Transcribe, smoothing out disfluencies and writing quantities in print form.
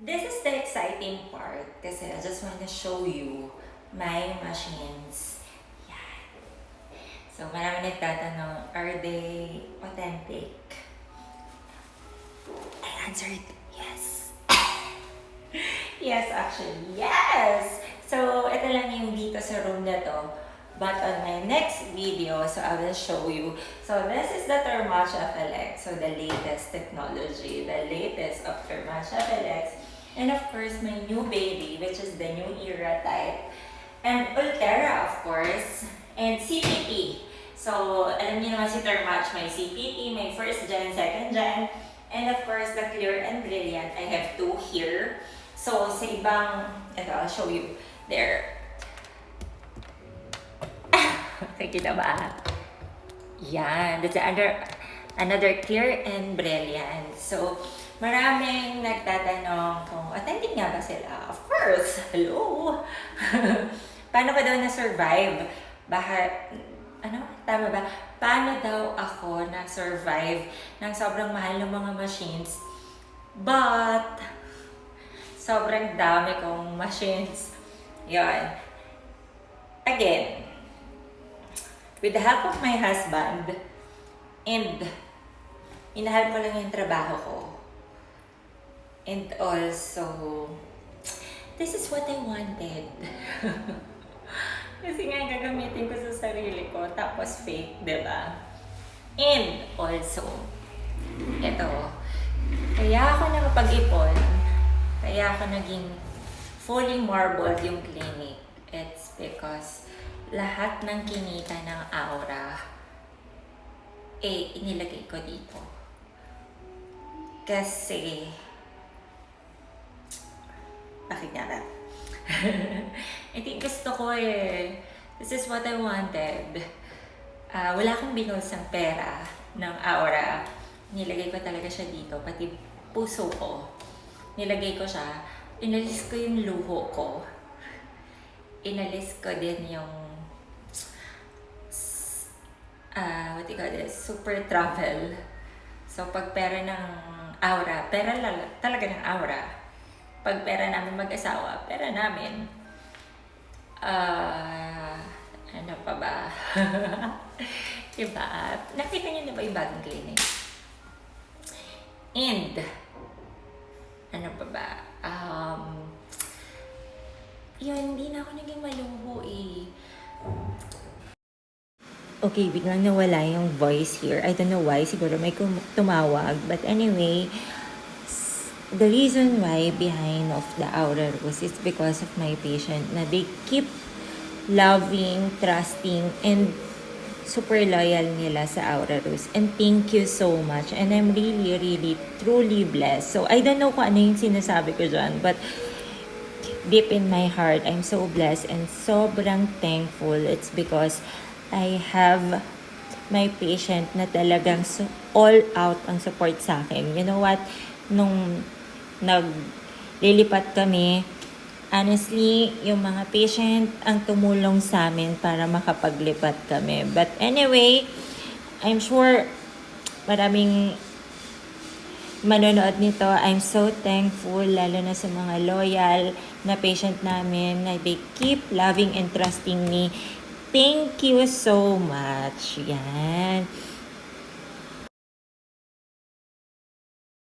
This is the exciting part kasi I just want to show you my machines. Yan. So, marami nagtatanong, are they authentic? I answered yes. Yes, actually, yes! So, ito lang yung dito sa room na to. But on my next video, so I will show you. So, this is the Thermacha FLX. So, the latest technology, the latest of Thermacha FLX. And of course, my new baby, which is the new era type. And Ultera, of course. And CPT. So, alam niyo naman si Thermach, may CPT, may first gen, second gen. And of course, the Clear and Brilliant. I have two here. So, sa ibang, ito, I'll show you. There. Nakikita ba? Yan. That's another Clear and Brilliant. So, maraming nagtatanong kung authentic nga ba sila. Of course. Hello. Paano ka daw na-survive? Tama ba? Paano daw ako na-survive ng sobrang mahal ng mga machines? But, sobrang dami kong machines. Yan. Again, with the help of my husband, and inahalp ko lang yung trabaho ko. And also, this is what I wanted. Kasi nga gagamitin ko sa sarili ko, tapos fake, diba? And also, ito, kaya ako nakapag-ipon, kaya ako naging fully marbled yung clinic. It's because lahat ng kinita ng Aura, inilagay ko dito. Kasi, bakit nga ba? I think gusto ko This is what I wanted. Wala akong binulsang pera ng Aura. Nilagay ko talaga siya dito, pati puso ko. Nilagay ko siya. Inalis ko yung luho ko. Inalis ko din yung what do you call this? Super travel. So, pag pera ng Aura, pera talaga ng Aura. Pag pera namin mag-asawa, pera namin. Ano pa ba? Diba? Nakita niyo na ba yung bagong clinic? And, ano pa ba? Yun, hindi na ako naging maluho Okay, biglang nawala yung voice here. I don't know why. Siguro may tumawag. But anyway, the reason why behind of the Aura Rose is because of my patient na they keep loving, trusting, and super loyal nila sa Aura Rose. And thank you so much. And I'm really, really, truly blessed. So, I don't know kung ano yung sinasabi ko dyan, but deep in my heart, I'm so blessed and sobrang thankful. It's because I have my patient na talagang all out ang support sa akin. You know what? Nung naglilipat kami, honestly, yung mga patient ang tumulong sa amin para makapaglipat kami. But anyway, I'm sure maraming manonood nito. I'm so thankful, lalo na sa mga loyal na patient namin na they keep loving and trusting me. Thank you so much. Yan.